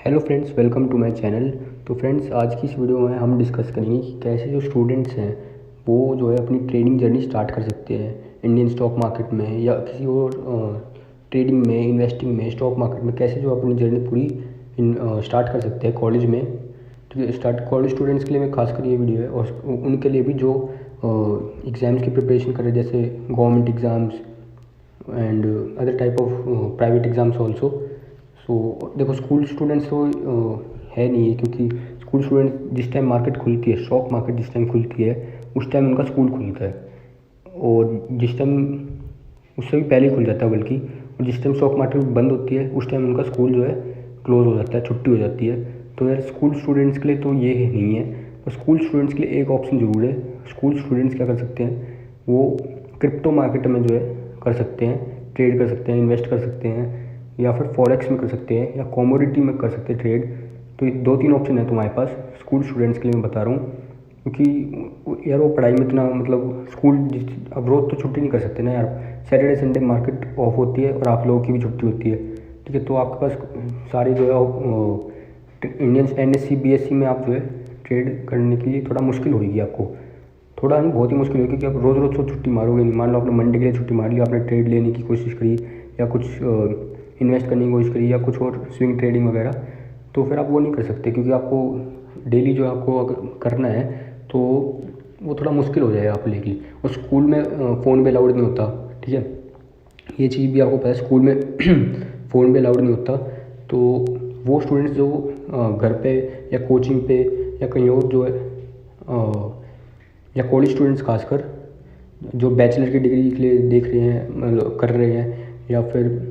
Hello friends, welcome to my channel. तो friends, आज की इस वीडियो में हम डिस्कस करेंगे कि कैसे जो स्टूडेंट्स हैं वो जो है अपनी ट्रेडिंग जर्नी स्टार्ट कर सकते हैं इंडियन स्टॉक मार्केट में या किसी और ट्रेडिंग में, इन्वेस्टिंग में, स्टॉक मार्केट में कैसे जो अपनी जर्नी पूरी स्टार्ट कर सकते हैं कॉलेज में। तो स्टार्ट कॉलेज स्टूडेंट्स के लिए मैं खासकर ये वीडियो है और उनके लिए भी जो एग्ज़ाम्स की प्रिपरेशन कर रहे हैं, जैसे government exams and other type of private exams also. So देखो, स्कूल स्टूडेंट्स तो है नहीं है, क्योंकि स्कूल स्टूडेंट्स जिस टाइम मार्केट खुलती है, स्टॉक मार्केट जिस टाइम खुलती है उस टाइम उनका स्कूल खुलता है, और जिस टाइम उससे भी पहले ही खुल जाता है बल्कि, और जिस टाइम स्टॉक मार्केट बंद होती है उस टाइम उनका स्कूल जो है क्लोज़ हो जाता है, छुट्टी हो जाती है। तो यार स्कूल स्टूडेंट्स के लिए तो ये नहीं है, पर स्कूल स्टूडेंट्स के लिए एक ऑप्शन ज़रूर है। स्कूल स्टूडेंट्स क्या कर सकते हैं, वो क्रिप्टो मार्केट में जो है कर सकते हैं, ट्रेड कर सकते हैं, इन्वेस्ट कर सकते हैं, या फिर फॉरेक्स में कर सकते हैं, या कमोडिटी में कर सकते हैं ट्रेड। तो ये 2-3 ऑप्शन है तुम्हारे पास स्कूल स्टूडेंट्स के लिए, मैं बता रहा हूँ। क्योंकि यार वो पढ़ाई में इतना मतलब स्कूल अब रोज़ तो छुट्टी नहीं कर सकते ना यार, सैटरडे संडे मार्केट ऑफ होती है और आप लोगों की भी छुट्टी होती है, ठीक है। तो आपके पास सारी जो है इंडियन NSE BSE में आप जो है ट्रेड करने के लिए थोड़ा मुश्किल होगी आपको, थोड़ा नहीं बहुत ही मुश्किल होगी, क्योंकि आप रोज़ रोज़ तो छुट्टी मारोगे नहीं। मान लो आपने मंडे के लिए छुट्टी मार ली, आपने ट्रेड लेने की कोशिश करी या कुछ इन्वेस्ट करने की कोशिश करी या कुछ और स्विंग ट्रेडिंग वगैरह, तो फिर आप वो नहीं कर सकते, क्योंकि आपको डेली जो आपको अगर करना है तो वो थोड़ा मुश्किल हो जाएगा आपके लिए। और स्कूल में फ़ोन पे अलाउड नहीं होता, ठीक है, ये चीज़ भी आपको पता है, स्कूल में फ़ोन पे अलाउड नहीं होता। तो वो स्टूडेंट्स जो घर पे या कोचिंग पे या कहीं और जो है या कॉलेज स्टूडेंट्स खासकर जो बैचलर की डिग्री के लिए देख रहे हैं, मतलब कर रहे हैं, या फिर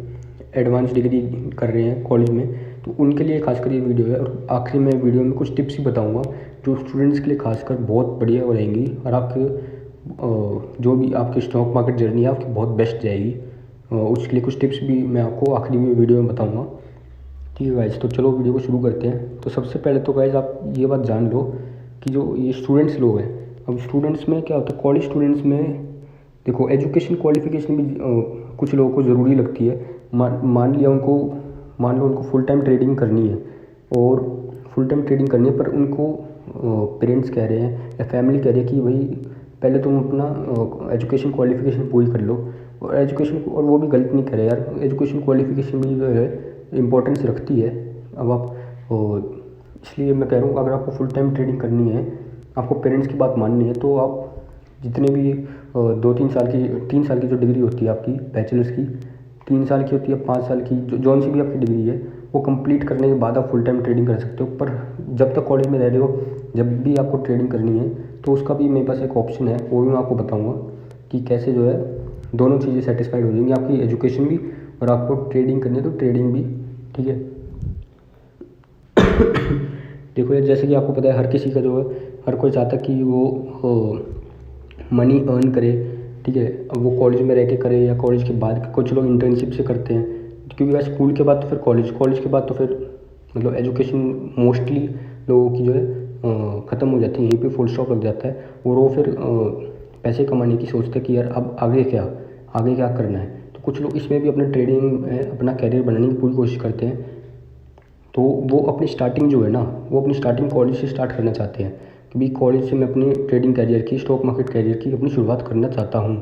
एडवांस डिग्री कर रहे हैं कॉलेज में, तो उनके लिए खासकर ये वीडियो है। और आखिरी में वीडियो में कुछ टिप्स ही बताऊंगा जो स्टूडेंट्स के लिए खासकर बहुत बढ़िया हो रहेंगी, और आपके जो भी आपकी स्टॉक मार्केट जर्नी है आपकी बहुत बेस्ट जाएगी। उसके लिए कुछ टिप्स भी मैं आपको आखिरी में वीडियो में बताऊँगा, ठीक है गाइज। तो चलो वीडियो को शुरू करते हैं। तो सबसे पहले तो गाइज आप ये बात जान लो कि जो ये स्टूडेंट्स लोग हैं, अब स्टूडेंट्स में क्या होता है, कॉलेज स्टूडेंट्स में देखो एजुकेशन क्वालिफिकेशन भी कुछ लोगों को ज़रूरी लगती है। मान लो उनको फुल टाइम ट्रेडिंग करनी है, और फुल टाइम ट्रेडिंग करनी है, पर उनको पेरेंट्स कह रहे हैं या फैमिली कह रही है कि भाई पहले तुम अपना एजुकेशन क्वालिफिकेशन पूरी कर लो। और एजुकेशन, और वो भी गलत नहीं करे यार, एजुकेशन क्वालिफिकेशन भी जो है इम्पोर्टेंस रखती है। अब आप इसलिए मैं कह रहा हूँ, अगर आपको फुल टाइम ट्रेडिंग करनी है, आपको पेरेंट्स की बात माननी है, तो आप जितने भी 3 साल की जो डिग्री होती है आपकी बैचलर्स की, 3 साल की होती है, 5 साल की, जो जौन सी भी आपकी डिग्री है, वो कंप्लीट करने के बाद आप फुल टाइम ट्रेडिंग कर सकते हो। पर जब तक कॉलेज में रह रहे हो, जब भी आपको ट्रेडिंग करनी है, तो उसका भी मेरे पास एक ऑप्शन है, वो भी मैं आपको बताऊँगा कि कैसे जो है दोनों चीज़ें सेटिस्फाइड हो जाएंगी, आपकी एजुकेशन भी और आपको ट्रेडिंग करनी है तो ट्रेडिंग भी, ठीक है। देखो यार, जैसे कि आपको पता है हर किसी का जो है, हर कोई चाहता है कि वो मनी अर्न करे, ठीक है। अब वो कॉलेज में रह के करे या कॉलेज के बाद, कुछ लोग इंटर्नशिप से करते हैं, क्योंकि वह स्कूल के बाद तो फिर कॉलेज के बाद तो फिर मतलब एजुकेशन मोस्टली लोगों की जो है ख़त्म हो जाती है, यहीं पे फुल स्टॉप लग जाता है, और वो फिर पैसे कमाने की सोचते हैं कि यार अब आगे क्या करना है। तो कुछ लोग इसमें भी अपना ट्रेडिंग में अपना कैरियर बनाने की पूरी कोशिश करते हैं। तो वो अपनी स्टार्टिंग जो है ना, वो अपनी स्टार्टिंग कॉलेज से स्टार्ट करना चाहते हैं कि भाई कॉलेज से मैं अपने ट्रेडिंग कैरियर की, स्टॉक मार्केट कैरियर की अपनी शुरुआत करना चाहता हूँ।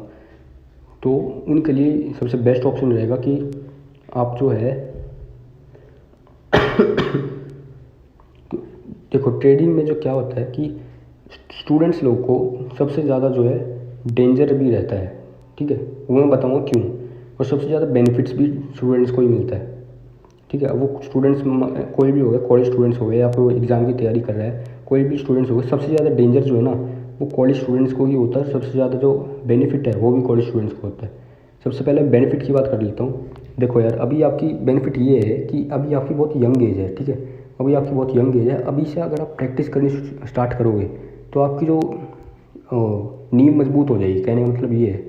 तो उनके लिए सबसे बेस्ट ऑप्शन रहेगा कि आप जो है देखो ट्रेडिंग में जो क्या होता है कि स्टूडेंट्स लोग को सबसे ज़्यादा जो है डेंजर भी रहता है, ठीक है, वो मैं बताऊँगा क्यों। और सबसे ज़्यादा बेनिफिट्स भी स्टूडेंट्स को ही मिलता है, ठीक है। वो स्टूडेंट्स कोई भी हो गया, कॉलेज स्टूडेंट्स हो गए या फिर एग्ज़ाम की तैयारी कर रहा है, कोई भी स्टूडेंट्स हो गए, सबसे ज़्यादा डेंजर जो है ना वो कॉलेज स्टूडेंट्स को ही होता है। सबसे ज़्यादा जो बेनिफिट है वो भी कॉलेज स्टूडेंट्स को होता है। सबसे पहले बेनिफिट की बात कर लेता हूँ। देखो यार, अभी आपकी बेनिफिट ये है कि अभी आपकी बहुत यंग एज है, ठीक है, अभी आपकी बहुत यंग एज है। अभी से अगर आप प्रैक्टिस करनी स्टार्ट करोगे तो आपकी जो नींव मजबूत हो जाएगी। कहने का मतलब ये है,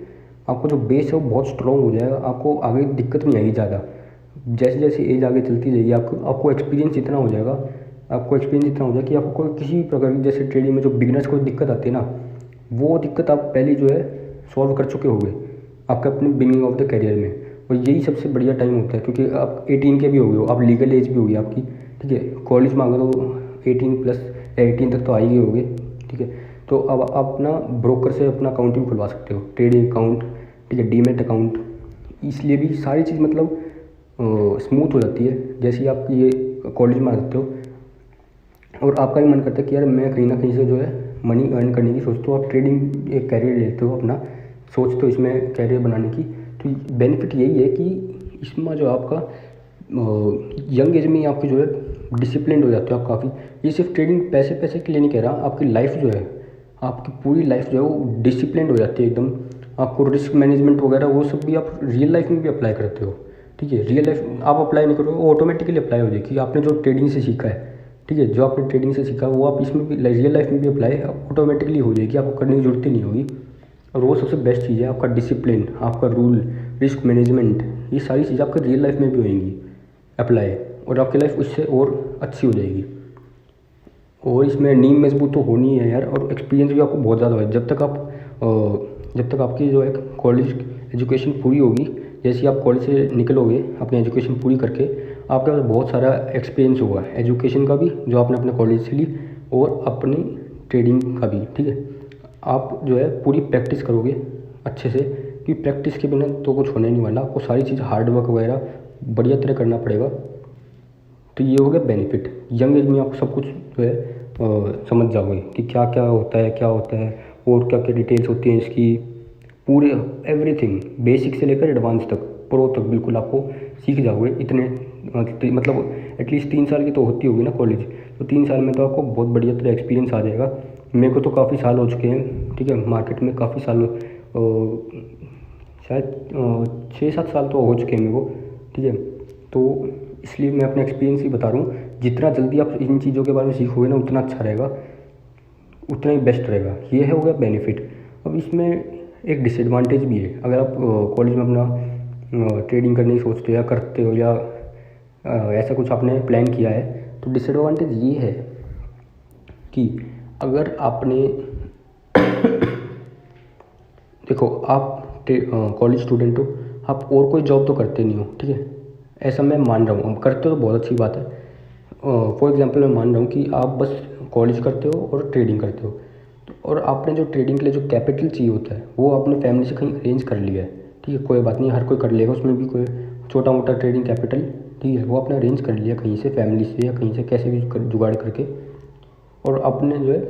आपका जो बेस है वो बहुत स्ट्रॉन्ग हो जाएगा, आपको आगे दिक्कत नहीं आएगी ज़्यादा। जैसे जैसे एज आगे चलती जाएगी, आपको एक्सपीरियंस इतना हो जाएगा, कि आपको कोई किसी भी प्रकार की, जैसे ट्रेडिंग में जो बिगनर्स को दिक्कत आती है ना, वो दिक्कत आप पहले जो है सॉल्व कर चुके होंगे आपके अपने बिगिनिंग ऑफ द करियर में। और यही सबसे बढ़िया टाइम होता है, क्योंकि आप 18 के भी हो गए हो, आप लीगल एज भी होगी आपकी, ठीक है। कॉलेज मांगो तो 18+ 18 तक तो आ ही गए होगे, ठीक है। तो अब आप ना ब्रोकर से अपना अकाउंट भी खुलवा सकते हो, ट्रेडिंग अकाउंट, ठीक है, डीमेट अकाउंट। इसलिए भी सारी चीज़ मतलब स्मूथ हो जाती है जैसे ही आप ये कॉलेज में आते हो, और आपका भी मन करता है कि यार मैं कहीं ना कहीं से जो है मनी अर्न करने की सोचते हो, आप ट्रेडिंग एक कैरियर लेते हो अपना, सोचते हो इसमें कैरियर बनाने की। तो बेनिफिट यही है कि इसमें जो आपका यंग एज में आपकी जो है डिसिप्लिन हो जाते हो आप काफ़ी। ये सिर्फ ट्रेडिंग पैसे पैसे के लिए नहीं कह रहा, आपकी लाइफ जो है, आपकी पूरी लाइफ जो है वो डिसिप्लिन हो जाती है एकदम। आपको रिस्क मैनेजमेंट वगैरह वो सब भी आप रियल लाइफ में भी अप्लाई करते हो, ठीक है। रियल लाइफ आप अप्लाई नहीं करोगे, वो ऑटोमेटिकली अप्लाई हो जाएगी। आपने जो ट्रेडिंग से सीखा है, ठीक है, जो आपने ट्रेडिंग से सीखा वो आप इसमें भी रियल लाइफ में भी अप्लाई ऑटोमेटिकली हो जाएगी, आपको करने की जरूरत ही नहीं होगी। और वो सबसे बेस्ट चीज़ है, आपका डिसिप्लिन, आपका रूल, रिस्क मैनेजमेंट, ये सारी चीज़ें आपके रियल लाइफ में भी होएंगी अप्लाई, और आपकी लाइफ उससे और अच्छी हो जाएगी। और इसमें नींव मजबूत तो होनी है यार, और एक्सपीरियंस भी आपको बहुत ज़्यादा है। जब तक आपकी जो है कॉलेज एजुकेशन पूरी होगी, जैसे ही आप कॉलेज से निकलोगे अपनी एजुकेशन पूरी करके, आपके पास बहुत सारा एक्सपीरियंस होगा एजुकेशन का भी जो आपने अपने कॉलेज से ली, और अपनी ट्रेडिंग का भी, ठीक है। आप जो है पूरी प्रैक्टिस करोगे अच्छे से, कि प्रैक्टिस के बिना तो कुछ होने नहीं वाला, आपको सारी चीज़ हार्ड वर्क वगैरह बढ़िया तरह करना पड़ेगा। तो ये हो गया बेनिफिट, यंग एज में आप सब कुछ जो है समझ जाओगे कि क्या क्या होता है, क्या होता है, और क्या क्या डिटेल्स होती हैं इसकी, पूरे एवरीथिंग बेसिक से लेकर एडवांस तक, प्रो तक बिल्कुल आपको सीख जाओगे। इतने मतलब एटलीस्ट 3 साल की तो होती होगी ना कॉलेज, तो 3 साल में तो आपको बहुत बढ़िया तरह एक्सपीरियंस आ जाएगा। मेरे को तो काफ़ी साल हो चुके हैं, ठीक है, मार्केट में काफ़ी साल, शायद 6-7 साल तो हो चुके हैं मेरे को, ठीक है। तो इसलिए मैं अपना एक्सपीरियंस ही बता रहा हूँ, जितना जल्दी आप इन चीज़ों के बारे में सीखोगे ना उतना अच्छा रहेगा, उतना ही बेस्ट रहेगा। ये है हो गया बेनिफिट। अब इसमें एक डिसएडवांटेज भी है, अगर आप कॉलेज में अपना ट्रेडिंग करने की सोचते हो या करते हो, या ऐसा कुछ आपने प्लान किया है, तो डिसएडवांटेज ये है कि अगर आपने देखो आप कॉलेज स्टूडेंट हो, आप और कोई जॉब तो करते नहीं हो, ठीक है, ऐसा मैं मान रहा हूँ। करते हो तो बहुत अच्छी बात है। फॉर एग्जांपल मैं मान रहा हूँ कि आप बस कॉलेज करते हो और ट्रेडिंग करते हो, और आपने जो ट्रेडिंग के लिए जो कैपिटल चाहिए होता है वो आपने फैमिली से कहीं अरेंज कर लिया है, ठीक है, कोई बात नहीं, हर कोई कर लेगा, उसमें भी कोई छोटा मोटा ट्रेडिंग कैपिटल, ठीक है, वो आपने अरेंज कर लिया कहीं से, फैमिली से या कहीं से कैसे भी जुगाड़ करके, और आपने जो है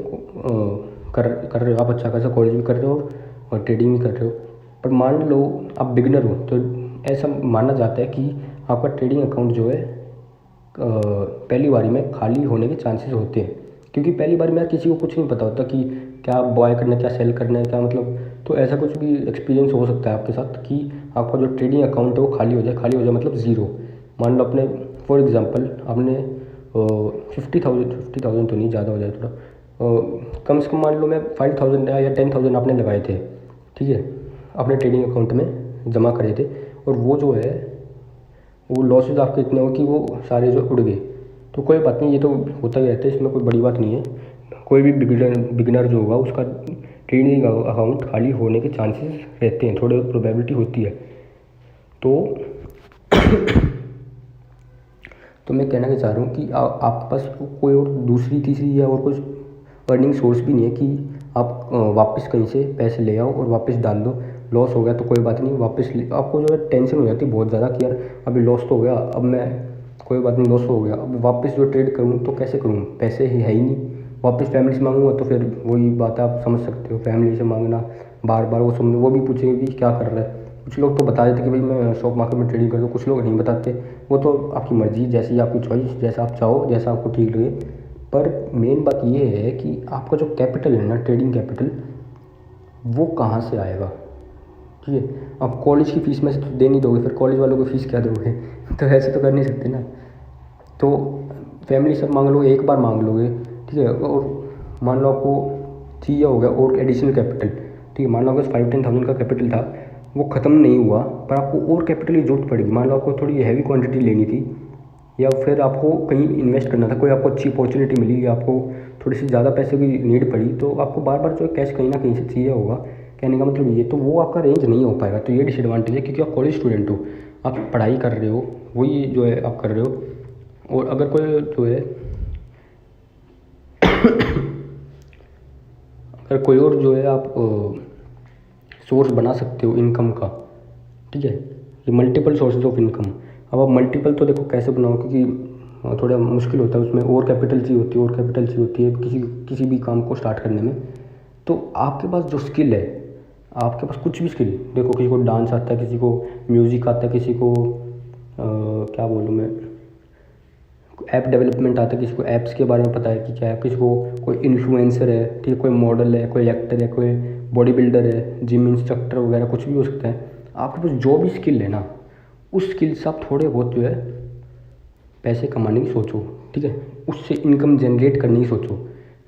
कर रहे हो आप अच्छा खासा, कॉलेज भी कर रहे हो और ट्रेडिंग भी कर रहे हो। पर मान लो आप बिगनर हो, तो ऐसा माना जाता है कि आपका ट्रेडिंग अकाउंट जो है पहली बारी में खाली होने के चांसेस होते हैं, क्योंकि पहली बार में यार किसी को कुछ नहीं पता होता कि क्या बाय करना है, क्या सेल करना है, क्या मतलब। तो ऐसा कुछ भी एक्सपीरियंस हो सकता है आपके साथ कि आपका जो ट्रेडिंग अकाउंट है वो खाली हो जाए मतलब ज़ीरो। मान लो आपने फॉर एग्जांपल आपने 50,000 तो नहीं, ज़्यादा हो जाए थोड़ा, कम से कम मान लो मैं 5,000 या 10,000 आपने लगाए थे, ठीक है, अपने ट्रेडिंग अकाउंट में जमा करे थे, और वो जो है वो लॉसेज आपके इतने हो कि वो सारे जो उड़ गए। तो कोई बात नहीं, ये तो होता ही रहता है, इसमें कोई बड़ी बात नहीं है। कोई भी बिगिनर जो होगा उसका ट्रेडिंग अकाउंट खाली होने के चांसेस रहते हैं, थोड़ी प्रोबेबिलिटी होती है। तो तो मैं कहना चाह रहा हूँ कि आपके पास कोई और दूसरी तीसरी या और कुछ अर्निंग सोर्स भी नहीं है कि आप वापस कहीं से पैसे ले आओ और वापस डाल दो। लॉस हो गया तो कोई बात नहीं, वापस आपको जो है टेंशन हो जाती है बहुत ज़्यादा कि यार अभी लॉस तो हो गया, अब मैं कोई बात नहीं, लॉस हो गया, अब वापस जो ट्रेड करूँ तो कैसे करूँ, पैसे ही है ही नहीं, वापस फैमिली से मांगूंगा तो फिर वही बात है, आप समझ सकते हो, फैमिली से मांगना बार बार, वो भी पूछेंगे कि क्या कर रहा है। कुछ लोग तो बता देते कि भाई मैं स्टॉक मार्केट में ट्रेडिंग करता हूँ, कुछ लोग नहीं बताते, वो तो आपकी मर्ज़ी, जैसी आपकी चॉइस, जैसा आप चाहो, जैसा आपको ठीक लगे। पर मेन बात ये है कि आपका जो कैपिटल है ना, ट्रेडिंग कैपिटल, वो कहाँ से आएगा, ठीक है। आप कॉलेज की फ़ीस में से तो दे नहीं दोगे, फिर कॉलेज वालों को फ़ीस क्या दोगे तो ऐसे तो कर नहीं सकते ना। तो फैमिली से मांग लोगे, एक बार मांग लोगे, ठीक है, और मान लो आपको चाहिए हो गया और एडिशनल कैपिटल, ठीक है, मान लो अगर 5-10,000 का कैपिटल था, वो ख़त्म नहीं हुआ, पर आपको और कैपिटल की जरूरत पड़ेगी। मान लो आपको थोड़ी हैवी क्वांटिटी लेनी थी, या फिर आपको कहीं इन्वेस्ट करना था, कोई आपको अच्छी अपॉर्चुनिटी मिली, या आपको थोड़ी सी ज़्यादा पैसे की नीड पड़ी, तो आपको बार बार जो है कैश कहीं ना कहीं से चाहिए होगा। कहने का मतलब ये, तो वो आपका रेंज नहीं हो पाएगा। तो ये डिसएडवांटेज है, क्योंकि आप कॉलेज स्टूडेंट हो, आप पढ़ाई कर रहे हो वही जो है आप कर रहे हो। और अगर कोई जो है अगर कोई और जो है आप सोर्स बना सकते हो इनकम का, ठीक है, ये मल्टीपल सोर्सेज ऑफ इनकम। अब आप मल्टीपल तो देखो कैसे बनाओ, क्योंकि थोड़ा मुश्किल होता है उसमें, और कैपिटल चाहिए होती है, और कैपिटल चाहिए होती है किसी भी काम को स्टार्ट करने में। तो आपके पास जो स्किल है, आपके पास कुछ भी स्किल, देखो किसी को डांस आता है, किसी को म्यूज़िक आता है, किसी को क्या बोलूँ मैं, ऐप डेवलपमेंट आता है, किसी को ऐप्स के बारे में पता है कि क्या है, किसी को कोई इन्फ्लुएंसर है, ठीक है, कोई मॉडल है, कोई एक्टर है, कोई बॉडी बिल्डर है, जिम इंस्ट्रक्टर वगैरह कुछ भी हो सकता है। आपके पास जो भी स्किल है ना, उस स्किल से आप थोड़े बहुत जो है पैसे कमाने की सोचो, ठीक है, उससे इनकम जनरेट करने की सोचो।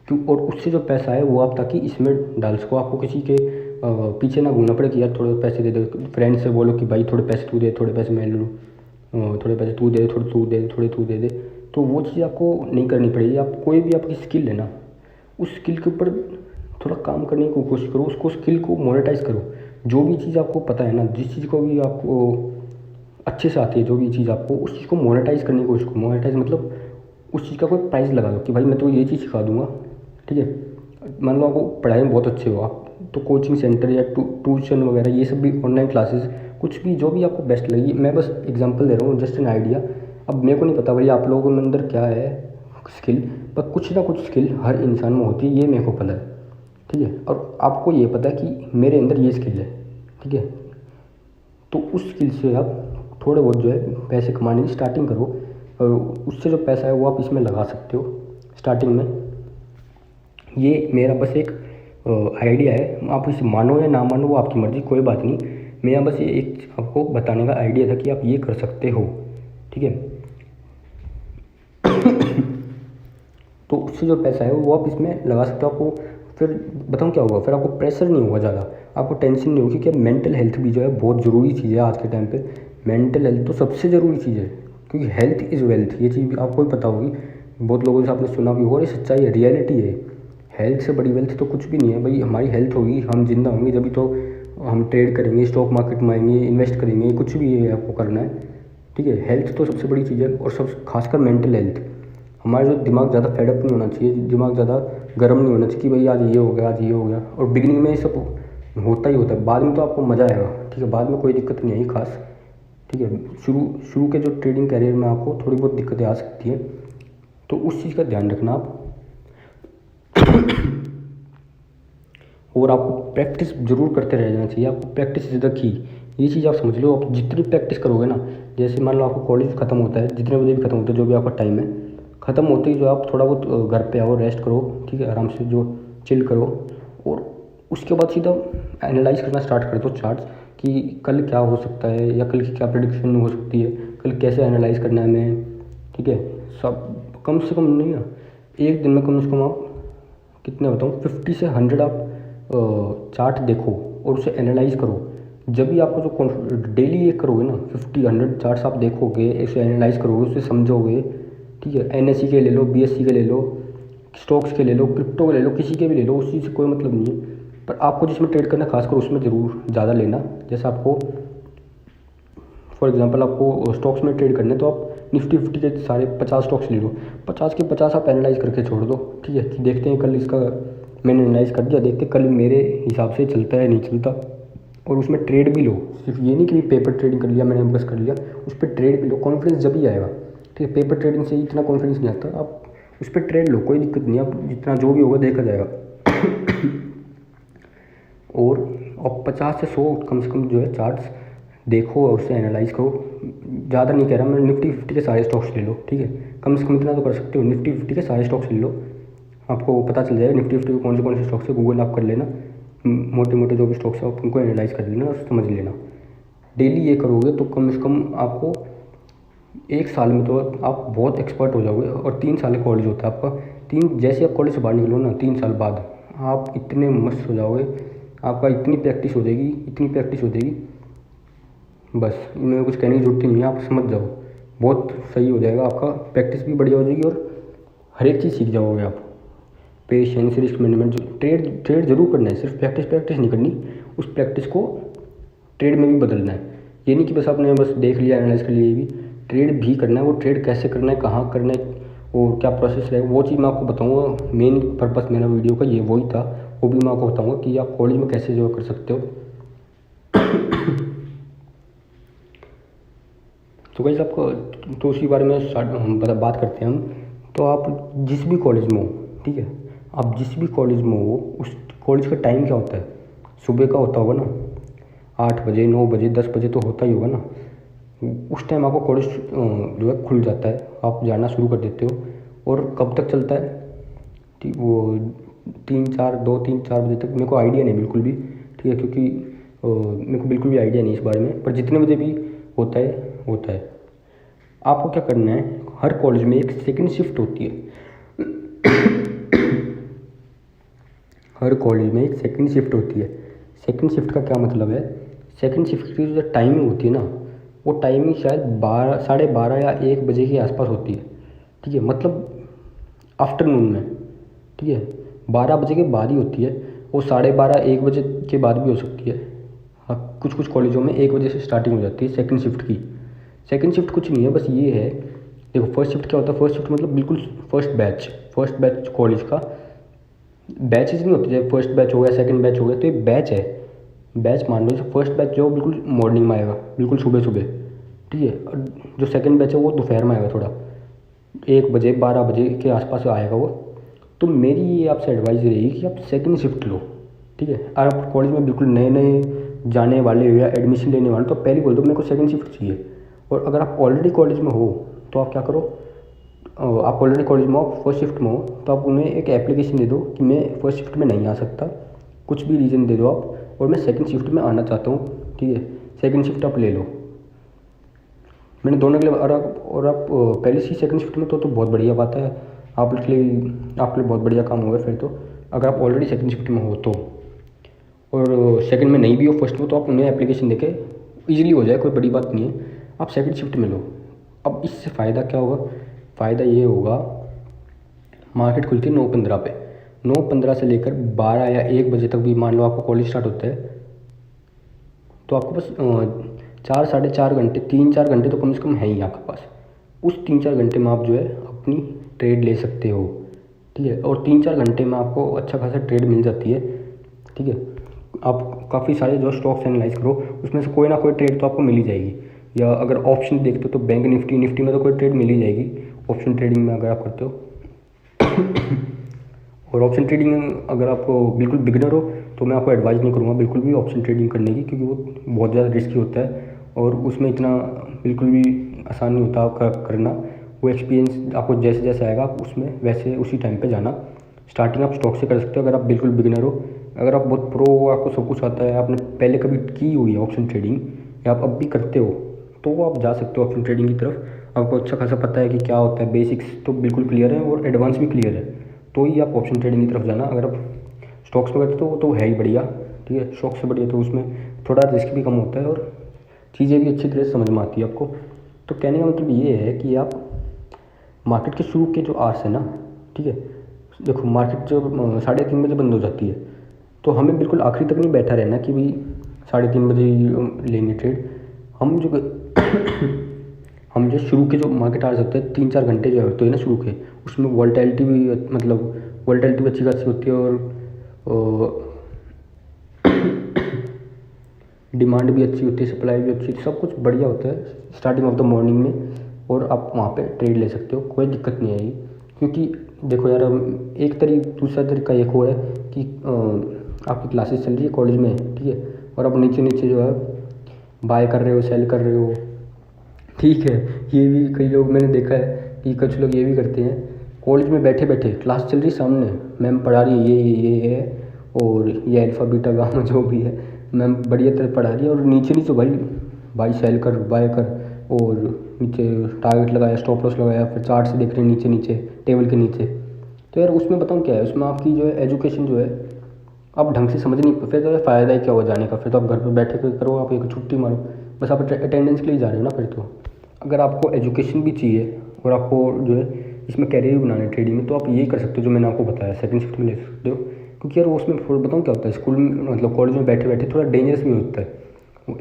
क्यों? और उससे जो पैसा है वो आप ताकि इसमें डाल सको, आपको किसी के पीछे ना घूमना पड़े कि यार थोड़े पैसे दे दे। फ्रेंड से बोलो कि भाई थोड़े पैसे तू दे, थोड़े पैसे मैं ले लूँ, थोड़े पैसे तू दे, थोड़े तू दे, थोड़े तू दे दे। तो वो चीज़ आपको नहीं करनी पड़ेगी। आप कोई भी आपकी स्किल है ना, उस स्किल के ऊपर थोड़ा काम करने की कोशिश करो, उसको स्किल को मोनेटाइज करो। जो भी चीज़ आपको पता है ना, जिस चीज़ को भी आपको अच्छे से आती है, जो भी चीज़ आपको, उस चीज़ को मोनेटाइज करने की कोशिश करो। मोनेटाइज मतलब उस चीज़ का कोई प्राइस लगा दो कि भाई मैं तो ये चीज़ सिखा दूंगा, ठीक है। मान लो आपको पढ़ाई में बहुत अच्छे हो आप, तो कोचिंग सेंटर या ट्यूशन वगैरह ये सब भी, ऑनलाइन क्लासेस, कुछ भी जो भी आपको बेस्ट लगी। मैं बस एग्जांपल दे रहा हूँ, जस्ट एन आइडिया। अब मेरे को नहीं पता भाई आप लोगों के अंदर क्या है स्किल, पर कुछ ना कुछ स्किल हर इंसान में होती है, ये मेरे को पता है, ठीक है। और आपको ये पता है कि मेरे अंदर ये स्किल है, ठीक है। तो उस स्किल से आप थोड़े बहुत जो है पैसे कमाने की स्टार्टिंग करो, और उससे जो पैसा है वो आप इसमें लगा सकते हो स्टार्टिंग में। ये मेरा बस एक आइडिया है, आप इसे मानो या ना मानो वो आपकी मर्ज़ी, कोई बात नहीं। मेरा बस ये एक आपको बताने का आइडिया था कि आप ये कर सकते हो, ठीक है। तो उससे जो पैसा है वो आप इसमें लगा सकते हो। आपको फिर बताऊँ क्या होगा, फिर आपको प्रेशर नहीं होगा ज़्यादा, आपको टेंशन नहीं होगी, क्योंकि मेंटल हेल्थ भी जो है बहुत ज़रूरी चीज़ है आज के टाइम पे। मेंटल हेल्थ तो सबसे ज़रूरी चीज़ है, क्योंकि हेल्थ इज़ वेल्थ, ये चीज़ भी आपको भी पता होगी, बहुत लोगों से आपने सुना भी होगा, और ये सच्चाई है, रियलिटी है। हेल्थ से बड़ी वेल्थ तो कुछ भी नहीं है भाई। हमारी हेल्थ होगी, हम जिंदा होंगे, जब भी तो हम ट्रेड करेंगे, स्टॉक मार्केट में आएंगे, इन्वेस्ट करेंगे, कुछ भी ये आपको करना है, ठीक है। हेल्थ तो सबसे बड़ी चीज़ है, और सब खासकर मेंटल हेल्थ। हमारा जो दिमाग ज़्यादा फेडअप नहीं होना चाहिए, दिमाग ज़्यादा गर्म नहीं होना चाहिए कि भाई आज ये हो गया, आज ये हो गया। और बिगिनिंग में ये सब होता ही होता है, बाद में तो आपको मज़ा आएगा, ठीक है, बाद में कोई दिक्कत नहीं आएगी खास, ठीक है। शुरू के जो ट्रेडिंग करियर में आपको थोड़ी बहुत दिक्कतें आ सकती हैं, तो उस चीज़ का ध्यान रखना आप। और आपको प्रैक्टिस ज़रूर करते रह जाना चाहिए, आपको प्रैक्टिस इज़ द की, ये चीज़ आप समझ लो। आप जितनी प्रैक्टिस करोगे ना, जैसे मान लो आपको कॉलेज खत्म होता है, जितने बजे भी खत्म होता है, जो भी आपका टाइम है, ख़त्म होते ही जो आप थोड़ा बहुत घर पे आओ, रेस्ट करो, ठीक है, आराम से जो चिल करो, और उसके बाद सीधा एनालाइज करना स्टार्ट कर दो चार्ट्स, कि कल क्या हो सकता है, या कल की क्या प्रेडिक्शन हो सकती है, कल कैसे एनालाइज करना है हमें, ठीक है। सब कम से कम नहीं ना, एक दिन में कम से कम आप कितने बताऊँ 50 से 100 आप चार्ट देखो और उसे एनालाइज करो। जब भी आपको जो डेली ये करोगे ना, 50-100 चार्ट्स आप देखोगे, इसे एनालाइज करोगे, उसे समझोगे, ठीक है। एनएसई के ले लो, बीएसई के ले लो, स्टॉक्स के ले लो, क्रिप्टो के ले लो, किसी के भी ले लो, उस चीज़ से कोई मतलब नहीं है। पर आपको जिसमें ट्रेड करना खासकर उसमें ज़रूर ज़्यादा लेना। जैसे आपको फॉर एग्जांपल आपको स्टॉक्स में ट्रेड करने, तो आप निफ्टी 50 के सारे 50 स्टॉक्स ले लो, 50 के 50 आप एनालाइज करके छोड़ दो, ठीक है, कि देखते हैं कल इसका मैंने एनालाइज कर दिया, देखते कल मेरे हिसाब से चलता है नहीं चलता। और उसमें ट्रेड भी लो, सिर्फ ये नहीं कि पेपर ट्रेडिंग कर लिया मैंने बस कर लिया, उस पर ट्रेड भी लो, कॉन्फिडेंस जब ही आएगा, ठीक है। पेपर ट्रेडिंग से इतना कॉन्फिडेंस नहीं आता, आप उस पर ट्रेड लो, कोई दिक्कत नहीं, आप जितना जो भी होगा देखा जाएगा। और 50 से 100 कम से कम जो है चार्ट्स देखो और उसे एनालाइज करो। ज़्यादा नहीं कह रहा मैं, निफ्टी 50 के सारे स्टॉक्स ले लो, ठीक है, कम से कम इतना तो कर सकते हो, निफ्टी 50 के सारे स्टॉक्स ले लो, आपको पता चल जाएगा निफ्टी 50 के कौन से स्टॉक्स है। गूगल आप कर लेना, मोटे मोटे जो भी स्टॉक्स है आप उनको एनालाइज कर लेना और समझ लेना। डेली ये करोगे तो कम से कम आपको 1 साल में तो आप बहुत एक्सपर्ट हो जाओगे। और 3 साल का कॉलेज होता है आपका, जैसे आप कॉलेज से बाहर निकलो ना, 3 साल बाद आप इतने मस्त हो जाओगे, आपका इतनी प्रैक्टिस हो जाएगी, इतनी प्रैक्टिस हो जाएगी, बस इनमें कुछ कहने की जरूरत ही नहीं है, आप समझ जाओ, बहुत सही हो जाएगा आपका, प्रैक्टिस भी बढ़िया हो जाएगी और हर एक चीज़ सीख जाओगे आप। पेशेंस, रिस्क मैनेजमेंट, जो ट्रेड जरूर करना है, सिर्फ प्रैक्टिस नहीं करनी, उस प्रैक्टिस को ट्रेड में भी बदलना है। ये नहीं कि बस आपने बस देख लिया एनालाइज कर लिया, ये भी ट्रेड भी करना है। वो ट्रेड कैसे करना है, कहाँ करना है और क्या प्रोसेस है, वो चीज़ मैं आपको बताऊँगा। मेन पर्पस मेरा वीडियो का ये वही था, वो भी मैं आपको बताऊँगा कि आप कॉलेज में कैसे जो कर सकते हो। तो गाइस आपको तो उसी बारे में बात करते हैं हम। तो आप जिस भी कॉलेज में हो, ठीक है, आप जिस भी कॉलेज में हो उस कॉलेज का टाइम क्या होता है, सुबह का होता होगा ना, 8 बजे 9 बजे 10 बजे तो होता ही होगा ना। उस टाइम आपको कॉलेज जो है खुल जाता है, आप जाना शुरू कर देते हो। और कब तक चलता है, ठीक, वो 2 3 4 बजे तक। मेरे को आइडिया नहीं बिल्कुल भी, ठीक है, क्योंकि मेरे को बिल्कुल भी आइडिया नहीं इस बारे में, पर जितने बजे भी होता है होता है। आपको क्या करना है, हर कॉलेज में एक सेकंड शिफ्ट होती है। हर कॉलेज में एक सेकंड शिफ्ट होती है। सेकंड शिफ्ट का क्या मतलब है, सेकंड शिफ्ट की जो टाइमिंग होती है ना, वो टाइमिंग शायद 12 या 1 बजे के आसपास होती है, ठीक है, मतलब आफ्टरनून में, ठीक है, 12 बजे के बाद ही होती है। वो 12:30 1 बजे के बाद भी हो सकती है। हाँ, कुछ कुछ कॉलेजों में 1 बजे से स्टार्टिंग हो जाती है सेकंड शिफ्ट की। सेकंड शिफ्ट कुछ नहीं है, बस ये है, देखो फर्स्ट शिफ्ट क्या होता है, फर्स्ट शिफ्ट मतलब बिल्कुल फर्स्ट बैच कॉलेज का। बैचेज नहीं होते, जैसे फर्स्ट बैच हो गया सेकंड बैच हो गया, तो ये बैच है। बैच मान लो, जैसे फर्स्ट बैच जो बिल्कुल मॉर्निंग में आएगा, बिल्कुल सुबह सुबह, ठीक है, और जो सेकंड बैच है वो दोपहर में आएगा, थोड़ा 1 बजे 12 बजे के आसपास आएगा वो। तो मेरी ये आपसे एडवाइस रहेगी कि आप सेकंड शिफ्ट लो, ठीक है। अगर आप कॉलेज में बिल्कुल नए नए जाने वाले हो या एडमिशन लेने वाले हो, तो पहले बोल दो मेरे को सेकंड शिफ्ट चाहिए। और अगर आप ऑलरेडी कॉलेज में हो तो आप क्या करो, आप ऑलरेडी कॉलेज में हो, फर्स्ट शिफ्ट में हो, तो आप उन्हें एक एप्लीकेशन दे दो कि मैं फर्स्ट शिफ्ट में नहीं आ सकता, कुछ भी रीज़न दे दो आप, और मैं सेकंड शिफ्ट में आना चाहता हूँ, ठीक है, सेकंड शिफ्ट आप ले लो। मैंने दोनों के लिए, और आप पहले से सेकंड शिफ्ट में तो बहुत बढ़िया बात है, आपके लिए बहुत बढ़िया काम होगा फिर तो। अगर आप ऑलरेडी सेकंड शिफ्ट में हो तो, और सेकंड में नहीं भी हो फर्स्ट में, तो आप उन्हें एप्लीकेशन देके ईजिली हो जाए, कोई बड़ी बात नहीं है, आप सेकंड शिफ्ट में लो। अब इससे फ़ायदा क्या होगा, फ़ायदा ये होगा, मार्केट खुलती है 9:15 पे, 9:15 से लेकर 12 या 1 बजे तक भी मान लो आपको कॉलेज स्टार्ट होता है, तो आपको बस 4 साढ़े 4 घंटे 3-4 घंटे तो कम से कम है ही आपके पास। उस 3-4 घंटे में आप जो है अपनी ट्रेड ले सकते हो, ठीक है, और 3-4 घंटे में आपको अच्छा खासा ट्रेड मिल जाती है, ठीक है। आप काफ़ी सारे जो स्टॉक्स एनालाइज करो, उसमें से कोई ना कोई ट्रेड तो आपको मिल ही जाएगी। या अगर ऑप्शन देखते हो तो बैंक निफ्टी में तो कोई ट्रेड मिल ही जाएगी, ऑप्शन ट्रेडिंग में अगर आप करते हो। और ऑप्शन ट्रेडिंग अगर आपको बिल्कुल बिगिनर हो तो मैं आपको एडवाइस नहीं करूँगा बिल्कुल भी ऑप्शन ट्रेडिंग करने की, क्योंकि वो बहुत ज़्यादा रिस्की होता है और उसमें इतना बिल्कुल भी आसान नहीं होता करना। वो एक्सपीरियंस आपको जैसे जैसे आएगा आप उसमें वैसे उसी टाइम पे जाना। स्टार्टिंग आप स्टॉक से कर सकते हो अगर आप बिल्कुल बिगिनर हो। अगर आप बहुत प्रो हो, आपको सब कुछ आता है, आपने पहले कभी की हुई है ऑप्शन ट्रेडिंग या आप अब भी करते हो, तो आप जा सकते हो ऑप्शन ट्रेडिंग की तरफ। आपको अच्छा खासा पता है कि क्या होता है, बेसिक्स तो बिल्कुल क्लियर है और एडवांस भी क्लियर है, तो ही आप ऑप्शन ट्रेडिंग की तरफ जाना। अगर आप स्टॉक्स में करते हो तो है ही बढ़िया, ठीक है, स्टॉक से बढ़िया, तो उसमें थोड़ा रिस्क भी कम होता है और चीज़ें भी अच्छी तरह से समझ में आती है आपको। तो कहने का मतलब ये है कि आप मार्केट के शुरू के जो आवर्स है ना, ठीक है, देखो मार्केट जो 3:30 बजे बंद हो जाती है, तो हमें बिल्कुल आखिरी तक नहीं बैठा रहना कि भाई 3:30 बजे लेंगे ट्रेड। हम जो हम जो शुरू के जो मार्केट आवर्स होते हैं 3-4 घंटे जो होते हैं ना शुरू के, उसमें वॉलेटिलिटी भी मतलब वॉलेटिलिटी भी अच्छी खासी होती है और डिमांड भी अच्छी होती है, सप्लाई भी अच्छी होती है, सब कुछ बढ़िया होता है स्टार्टिंग ऑफ द मॉर्निंग में, और आप वहाँ पे ट्रेड ले सकते हो, कोई दिक्कत नहीं आएगी। क्योंकि देखो यार, दूसरा तरीका एक और है कि आपकी क्लासेस चल रही है कॉलेज में, ठीक है, और आप नीचे नीचे जो है बाय कर रहे हो, सेल कर रहे हो, ठीक है। ये भी कई लोग मैंने देखा है कि कुछ लोग ये भी करते हैं, कॉलेज में बैठे बैठे क्लास चल रही सामने, मैम पढ़ा रही है ये है और ये अल्फ़ा बीटा गामा जो भी है, मैम बढ़िया तरह पढ़ा रही है, और नीचे नीचे भाई सेल कर बाय कर, और नीचे टारगेट लगाया, स्टॉप लॉस लगाया, फिर चार्ट से देख रहे हैं नीचे नीचे टेबल के नीचे। तो यार उसमें बताऊँ क्या है, उसमें आपकी जो है एजुकेशन जो है आप ढंग से समझ नहीं, फिर तो फ़ायदा ही क्या हुआ जाने का, फिर तो आप घर पर बैठे करो, आप एक छुट्टी मारो, बस आप अटेंडेंस के लिए जा रहे हो ना। फिर तो अगर आपको एजुकेशन भी चाहिए और आपको जो है इसमें कैरियर भी बनाना है ट्रेडिंग में, तो आप यही कर सकते हो जो मैंने आपको बताया, सेकंड शिफ्ट में ले सकते हो। क्योंकि यार उसमें बताऊँ क्या होता है, स्कूल में मतलब कॉलेज में बैठे बैठे थोड़ा डेंजरस भी होता है,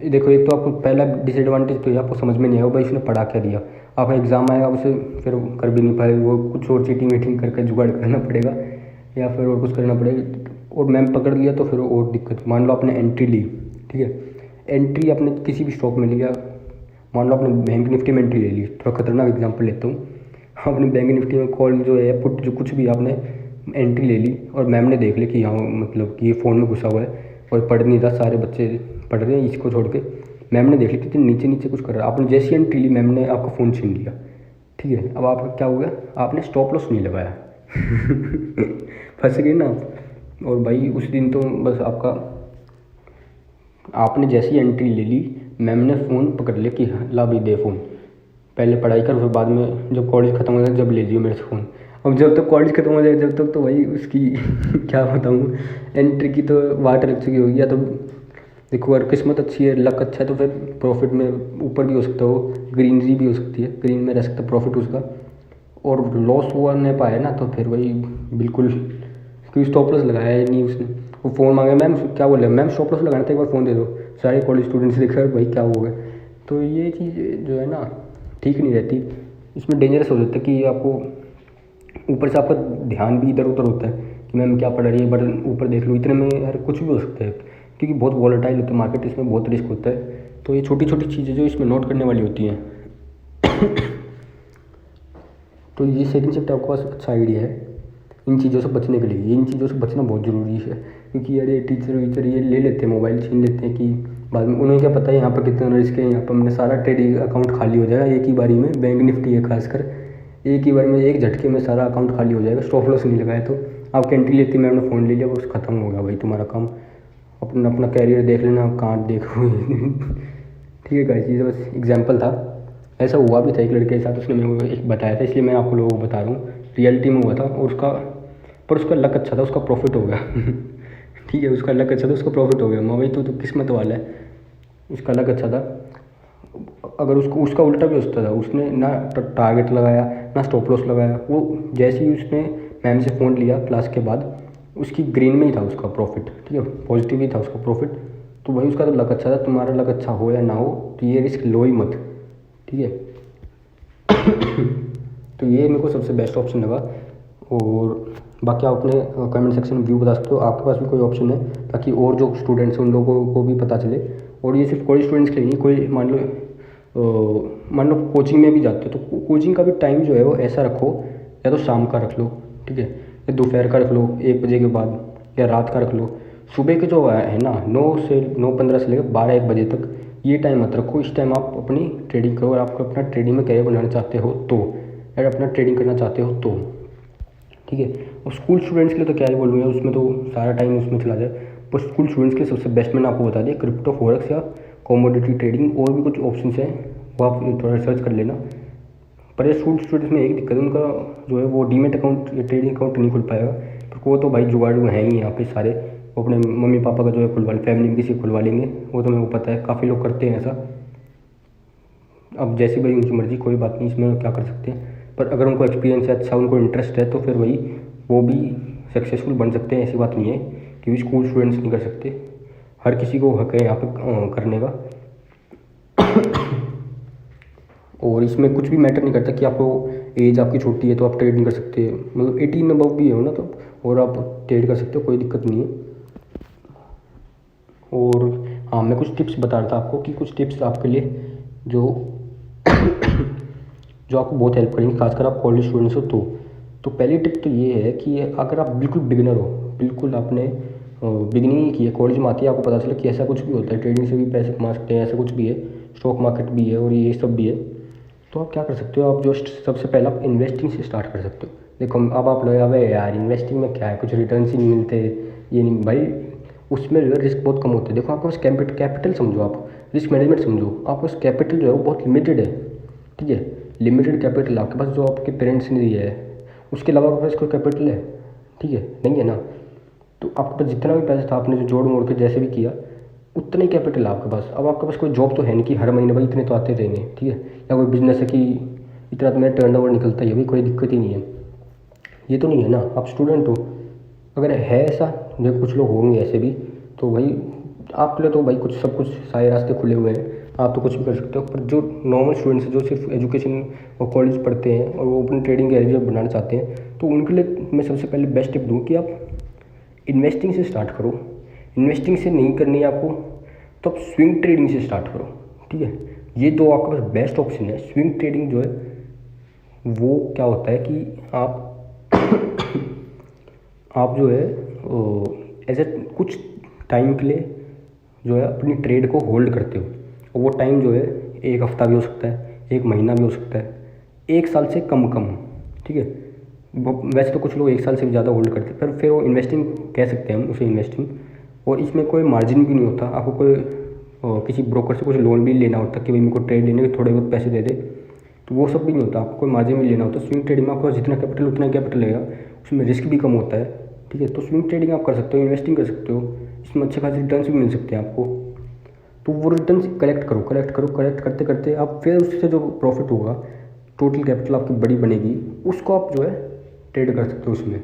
देखो, एक तो आपको पहला डिसएडवांटेज तो ये आपको समझ में नहीं आएगा भाई उसने पढ़ा क्या दिया। आपका एग्ज़ाम आएगा उसे फिर कर भी नहीं पाए, वो कुछ और चीटिंग वीटिंग करके जुगाड़ करना पड़ेगा या फिर और कुछ करना पड़ेगा, और मैम पकड़ लिया तो फिर और दिक्कत। मान लो आपने एंट्री ली, ठीक है, एंट्री आपने किसी भी स्टॉक में लिया, मान लो आपने बैंक निफ्टी में एंट्री ले ली, थोड़ा खतरनाक एग्जाम्पल लेता हूँ। आपने बैंक निफ्टी में कॉल जो है पुट जो कुछ भी आपने एंट्री ले ली और मैम ने देख ली कि हाँ मतलब कि ये फ़ोन में घुसा हुआ है और पढ़ नहीं रहा, सारे बच्चे पढ़ रहे हैं इसको छोड़ के, मैम ने देख ली कि नीचे नीचे कुछ कर रहा है, आपने जैसी एंट्री ली मैम ने आपका फ़ोन छीन लिया, ठीक है। अब आपका क्या हो गया, आपने स्टॉप लॉस नहीं लगाया फंस गए ना आप। और भाई उस दिन तो बस आपका, आपने जैसी एंट्री ले ली मैम ने फ़ोन पकड़ लिया कि ला भी दे फ़ोन, पहले पढ़ाई कर फिर बाद में जब कॉलेज ख़त्म हो जाए जब ले लियो मेरे से फ़ोन। अब जब तक कॉलेज ख़त्म हो जाए जब तक तो भाई उसकी क्या बताऊँ, एंट्री की तो वाट लग चुकी होगी। या तो देखो अगर किस्मत अच्छी है, लक अच्छा है तो फिर प्रॉफिट में ऊपर भी हो सकता हो, ग्रीनरी भी हो सकती है, ग्रीन में रह सकता है प्रॉफिट उसका। और लॉस हुआ नहीं पाया ना तो फिर वही बिल्कुल, क्योंकि स्टॉप लॉस लगाया ही नहीं उसने। वो फ़ोन मांगे, मैम क्या बोले, मैम स्टॉप लॉस लगाना था एक बार फ़ोन दे दो। सारे कॉलेज स्टूडेंट्स देख रहे भाई क्या हो गया। तो ये चीज़ जो है ना ठीक नहीं रहती, इसमें डेंजरस हो जाता है कि आपको ऊपर से आपका ध्यान भी इधर उधर होता है कि मैम क्या पढ़ रही है, बट ऊपर देख लो, इतने में यार कुछ भी हो सकता है क्योंकि बहुत वॉलेटाइल होता है मार्केट, इसमें बहुत रिस्क होता है। तो ये छोटी छोटी चीज़ें जो इसमें नोट करने वाली होती हैं तो ये सेकंड शिफ्ट आपके पास अच्छा आइडिया है इन चीज़ों से बचने के लिए। इन चीज़ों से बचना बहुत ज़रूरी है क्योंकि यार ये टीचर वीचर ये ले लेते हैं, मोबाइल छीन लेते हैं कि बाद में उन्हें क्या पता है यहाँ पर कितना रिस्क है, यहाँ पर हमने सारा ट्रेडिंग अकाउंट खाली हो जाएगा एक ही बारी में। बैंक निफ्टी है खासकर, एक ही बारी में एक झटके में सारा अकाउंट खाली हो जाएगा, स्टॉप लॉस नहीं लगाया तो। आप एंट्री लेती मैम ने फ़ोन ले लिया, बस ख़त्म हो गया भाई तुम्हारा काम। अपना अपना कैरियर देख लेना, आप कहाँ देखो ठीक है गाइस, ये बस एग्जाम्पल था। ऐसा हुआ भी था एक लड़के के साथ, उसने मेरे को एक बताया था, इसलिए मैं आपको लोगों को बता रहा हूँ। रियलिटी में हुआ था और उसका लक अच्छा था, उसका प्रॉफिट हो गया ठीक है, उसका लक अच्छा था, उसका प्रॉफिट हो गया। मैं भाई तो किस्मत वाला है, उसका लक अच्छा था। अगर उसका उल्टा भी हो सकता था, उसने ना टारगेट लगाया ना स्टॉप लॉस लगाया, वो जैसे ही उसने मैम से फ़ोन लिया क्लास के बाद उसकी ग्रीन में ही था उसका प्रॉफिट, ठीक है, पॉजिटिव ही था उसका प्रॉफिट। तो भाई उसका तो लक अच्छा था, तुम्हारा लक अच्छा हो या ना हो तो ये रिस्क लो ही मत, ठीक है तो ये मेरे को सबसे बेस्ट ऑप्शन लगा। और बाकी आप अपने कमेंट सेक्शन में व्यू बता सकते हो, आपके पास भी कोई ऑप्शन है ताकि और जो स्टूडेंट्स हैं उन लोगों को भी पता चले। और ये सिर्फ कॉलेज स्टूडेंट्स के लिए नहीं, कोई मान लो कोचिंग में भी जाते हो तो कोचिंग का भी टाइम जो है वो ऐसा रखो, या तो शाम का रख लो, ठीक है, या दोपहर का रख लो 1 बजे के बाद, या रात का रख लो। सुबह के जो है ना 9 से 12 लेकर 12-1 बजे तक ये टाइम मत रखो। इस टाइम आप अपनी ट्रेडिंग करो, और आपको अपना ट्रेडिंग में कैरियर बनाना चाहते हो तो, या अपना ट्रेडिंग करना चाहते हो तो, ठीक है। और स्कूल स्टूडेंट्स के लिए तो क्या ही बोलूँगा, उसमें तो सारा टाइम उसमें चला जाए। पर स्कूल स्टूडेंट्स के लिए सबसे बेस्ट मैंने आपको बता दिया क्रिप्टो फॉरेक्स या कमोडिटी ट्रेडिंग। और भी कुछ ऑप्शन हैं वो आप थोड़ा रिसर्च कर लेना। पर ये स्कूल स्टूडेंट्स में एक दिक्कत है, उनका जो है वो डीमेट अकाउंट या ट्रेडिंग अकाउंट नहीं खुल पाएगा। तो वो तो भाई जुगाड़ में है ही यहाँ पे सारे, वो अपने मम्मी पापा का जो है खुलवा, फैमिली में किसी खुलवा लेंगे, वो तो मेरे को पता है काफ़ी लोग करते हैं ऐसा। अब जैसी भाई उनकी मर्ज़ी, कोई बात नहीं, इसमें क्या कर सकते हैं। पर अगर उनको एक्सपीरियंस है अच्छा, उनको इंटरेस्ट है तो फिर वही वो भी सक्सेसफुल बन सकते हैं, ऐसी बात नहीं है क्योंकि स्कूल स्टूडेंट्स नहीं कर सकते। हर किसी को हक है यहाँ पे करने का और इसमें कुछ भी मैटर नहीं करता कि आपको एज आपकी छोटी है तो आप ट्रेड नहीं कर सकते, मतलब 18 अबव भी हो ना तो और आप ट्रेड कर सकते हो, कोई दिक्कत नहीं है। और हाँ, मैं कुछ टिप्स बता रहा था आपको कि कुछ टिप्स आपके लिए जो जो आपको बहुत हेल्प करेंगे, खासकर आप कॉलेज स्टूडेंट्स हो तो पहली टिप तो ये है कि अगर आप बिल्कुल बिगिनर हो, बिल्कुल आपने बिगिनिंग ही की है, कॉलेज में आती है, आपको पता चला कि ऐसा कुछ भी होता है, ट्रेडिंग से भी पैसे कमा सकते हैं, ऐसा कुछ भी है, स्टॉक मार्केट भी है और ये सब भी है, तो आप क्या कर सकते हो, आप जो सबसे पहले आप इन्वेस्टिंग से स्टार्ट कर सकते हो। देखो अब आप लोग अबे यार इन्वेस्टिंग में क्या है, कुछ रिटर्न ही नहीं मिलते, ये नहीं भाई, उसमें जो है रिस्क बहुत कम होते हैं। देखो आपके पास कैपिटल समझो, आप रिस्क मैनेजमेंट समझो, आपके पास कैपिटल जो है वो बहुत लिमिटेड है, ठीक है, लिमिटेड कैपिटल आपके पास जो आपके पेरेंट्स ने दिया है, उसके अलावा आपके पास कोई कैपिटल है, ठीक है, नहीं है ना। तो आपके पास जितना भी पैसा था आपने जो जोड़ मोड़ के जैसे भी किया उतना ही कैपिटल है आपके पास। अब आपके पास कोई जॉब तो है नहीं कि हर महीने भाई इतने तो आते रहने, ठीक है, या कोई बिजनेस है कि इतना तो मेरा टर्नओवर निकलता ही है, भाई कोई दिक्कत ही नहीं है, ये तो नहीं है ना। आप स्टूडेंट हो, अगर है ऐसा, जो कुछ लोग होंगे ऐसे भी, तो भाई आपके लिए तो भाई कुछ सब कुछ सारे रास्ते खुले हुए हैं, आप तो कुछ भी कर सकते हो। पर जो नॉर्मल स्टूडेंट्स हैं जो सिर्फ एजुकेशन और कॉलेज पढ़ते हैं और वो अपनी ट्रेडिंग कैरियर बनाना चाहते हैं, तो उनके लिए मैं सबसे पहले बेस्ट टिप दूँ कि आप इन्वेस्टिंग से स्टार्ट करो। इन्वेस्टिंग से नहीं करनी है आपको तो आप स्विंग ट्रेडिंग से स्टार्ट करो, ठीक है। ये दो आपके पास बेस्ट ऑप्शन है। स्विंग ट्रेडिंग जो है वो क्या होता है कि आप जो है एज ए कुछ टाइम के लिए जो है अपनी ट्रेड को होल्ड करते हो, और वो टाइम जो है 1 हफ्ता भी हो सकता है, 1 महीना भी हो सकता है, 1 साल से कम, ठीक है। वैसे तो कुछ लोग 1 साल से भी ज़्यादा होल्ड करते हैं, पर फिर वो इन्वेस्टिंग कह सकते हैं हम उसे, इन्वेस्टिंग। और इसमें कोई मार्जिन भी नहीं होता, आपको कोई किसी ब्रोकर से कुछ लोन भी लेना होता कि भाई मेरे को ट्रेड लेने के थोड़े बहुत पैसे दे दे, तो वो सब भी नहीं होता, आपको कोई मार्जिन भी लेना होता। स्विंग ट्रेडिंग में आपको जितना कैपिटल उतना कैपिटल लगेगा, उसमें रिस्क भी कम होता है, ठीक है। तो स्विंग ट्रेडिंग आप कर सकते हो, इन्वेस्टिंग कर सकते हो, इसमें अच्छे खासे रिटर्न्स भी मिल सकते हैं आपको। तो वो रिटर्न्स कलेक्ट करते करते आप फिर उससे जो प्रॉफिट होगा, टोटल कैपिटल आपकी बड़ी बनेगी, उसको आप जो है ट्रेड कर सकते हो उसमें,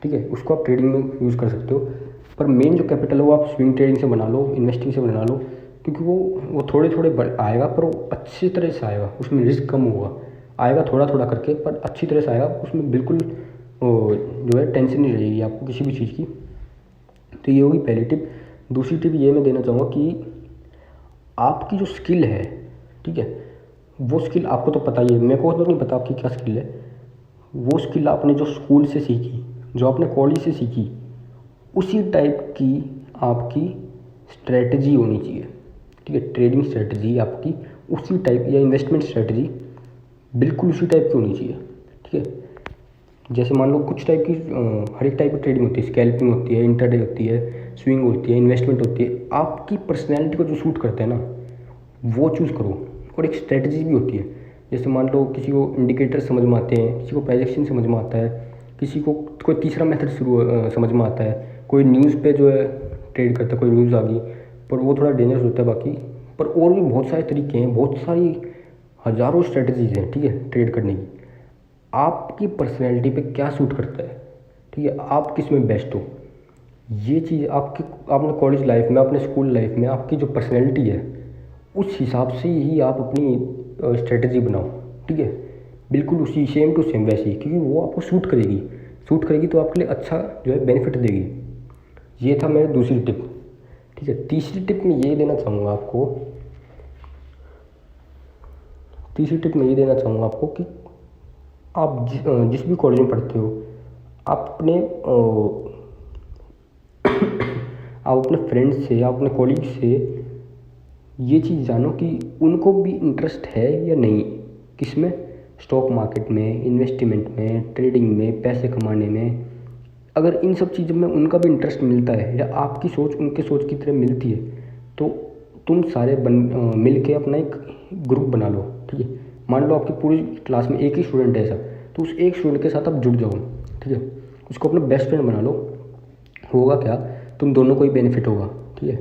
ठीक है। उसको आप ट्रेडिंग में यूज़ कर सकते हो। पर मेन जो कैपिटल है वो आप स्विंग ट्रेडिंग से बना लो, इन्वेस्टिंग से बना लो, क्योंकि वो थोड़े थोड़े आएगा, पर वो अच्छी तरह से आएगा, उसमें रिस्क कम होगा, आएगा थोड़ा थोड़ा करके, पर अच्छी तरह से आएगा, उसमें बिल्कुल जो है टेंशन नहीं रहेगी आपको किसी भी चीज़ की। तो ये होगी पहली टिप। दूसरी टिप ये मैं देना चाहूँगा कि आपकी जो स्किल है, ठीक है, वो स्किल आपको तो पता ही है, मेरे को तो नहीं पता आपकी क्या स्किल है। वो स्किल आपने जो स्कूल से सीखी, जो आपने कॉलेज से सीखी, उसी टाइप की आपकी स्ट्रेटजी होनी चाहिए, ठीक है। ट्रेडिंग स्ट्रेटजी आपकी उसी टाइप, या इन्वेस्टमेंट स्ट्रेटजी बिल्कुल उसी टाइप की होनी चाहिए, ठीक है। जैसे मान लो कुछ टाइप की हर एक टाइप की ट्रेडिंग होती है, स्कैल्पिंग होती है, इंटरडे होती है, स्विंग होती है, इन्वेस्टमेंट होती है। आपकी पर्सनैलिटी को जो सूट करता है ना, वो चूज़ करो। और एक स्ट्रेटजी भी होती है, जैसे मान लो किसी को इंडिकेटर समझ में आते हैं, किसी को प्राइजेक्शन समझ में आता है, किसी को कोई तीसरा मेथड समझ में आता है, कोई न्यूज़ पे जो है ट्रेड करता है, कोई न्यूज़ आ गई, पर वो थोड़ा डेंजरस होता है बाकी। पर और भी बहुत सारे तरीके हैं, बहुत सारी हज़ारों स्ट्रेटजीज हैं, ठीक है, ट्रेड करने की। आपकी पर्सनैलिटी पे क्या सूट करता है, ठीक है, आप किस में बेस्ट हो, ये चीज़ आपने कॉलेज लाइफ में, अपने स्कूल लाइफ में आपकी जो पर्सनैलिटी है, उस हिसाब से ही आप अपनी स्ट्रेटजी बनाओ, ठीक है। बिल्कुल उसी सेम टू सेम वैसी, क्योंकि वो आपको सूट करेगी तो आपके लिए अच्छा जो है बेनिफिट देगी। ये था मेरी दूसरी टिप, ठीक है। तीसरी टिप मैं ये देना चाहूँगा आपको, कि आप जिस भी कॉलेज में पढ़ते हो, आप अपने फ्रेंड्स से, आप अपने कॉलीग से ये चीज़ जानो कि उनको भी इंटरेस्ट है या नहीं, किसमें, स्टॉक मार्केट में, इन्वेस्टमेंट में, ट्रेडिंग में, पैसे कमाने में। अगर इन सब चीज़ों में उनका भी इंटरेस्ट मिलता है, या आपकी सोच उनके सोच की तरह मिलती है, तो तुम सारे मिल के अपना एक ग्रुप बना लो, ठीक है। मान लो आपकी पूरी क्लास में एक ही स्टूडेंट है ऐसा, तो उस एक स्टूडेंट के साथ आप जुड़ जाओ, ठीक है, उसको अपना बेस्ट फ्रेंड बना लो। होगा क्या, तुम दोनों को ही बेनिफिट होगा, ठीक है।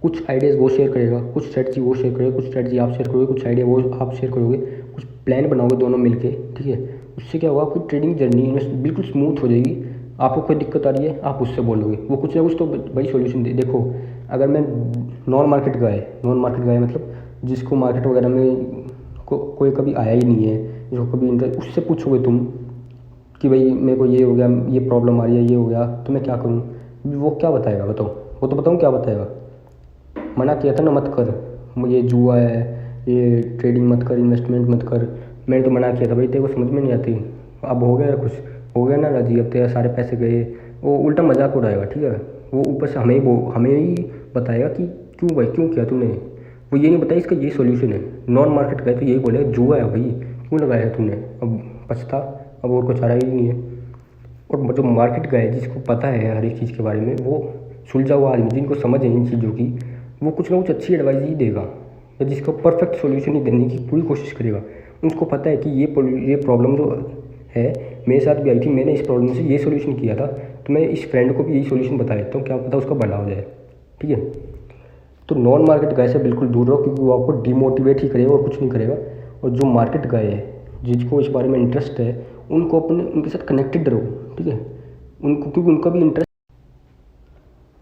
कुछ आइडियाज़ वो शेयर करेगा, कुछ स्ट्रेटजी वो शेयर करेगा, कुछ स्ट्रेटजी आप शेयर करोगे, कुछ आइडिया वो आप शेयर करोगे, कुछ प्लान बनाओगे दोनों मिलके, ठीक है। उससे क्या होगा, आपकी ट्रेडिंग जर्नी बिल्कुल स्मूथ हो जाएगी। आपको कोई दिक्कत आ रही है, आप उससे बोलोगे, वो कुछ ना कुछ तो भाई सॉल्यूशन दे। देखो, अगर मैं नॉन मार्केट गाय मतलब जिसको मार्केट वगैरह में कोई कभी आया ही नहीं है, जिसको कभी इंटरेस्ट, उससे पूछोगे तुम कि भाई मेरे को ये हो गया, ये प्रॉब्लम आ रही है, ये हो गया, तो मैं क्या करूँ, वो क्या बताएगा, बताओ। वो तो बताऊँ क्या बताएगा, मना किया था ना मत कर, ये जुआ है, ये ट्रेडिंग मत कर, इन्वेस्टमेंट मत कर, मैंने तो मना किया था भाई, तेरे को समझ में नहीं आती, अब हो गया कुछ, हो गया ना राजी, अब तेरे सारे पैसे गए। वो उल्टा मजाक उड़ाएगा, ठीक है। वो ऊपर से हमें ही बताएगा कि क्यों भाई, क्यों किया तूने। वो ये नहीं बताया इसका ये सोल्यूशन है। नॉन मार्केट गए तो यही बोले जुआ है भाई, क्यों लगाया है तूने, अब पछता, अब और कुछ आ रहा ही नहीं है। और जो मार्केट गए जिसको पता है हर एक चीज़ के बारे में, वो सुलझा हुआ आदमी जिनको समझ है इन चीज़ों की, वो कुछ ना कुछ अच्छी एडवाइस ही देगा, या जिसको परफेक्ट सोल्यूशन ही देने की पूरी कोशिश करेगा। उनको पता है कि ये प्रॉब्लम जो है मेरे साथ भी आई थी, मैंने इस प्रॉब्लम से ये सोल्यूशन किया था, तो मैं इस फ्रेंड को भी यही सोल्यूशन बता देता हूँ, क्या पता उसका भला हो जाए, ठीक है। तो नॉन मार्केट गाय से बिल्कुल दूर रहो, क्योंकि वो आपको डिमोटिवेट ही करेगा और कुछ नहीं करेगा। और जो मार्केट गाय है, जिसको इस बारे में इंटरेस्ट है, उनके साथ कनेक्टेड रहो, ठीक है। उनको, क्योंकि उनका भी इंटरेस्ट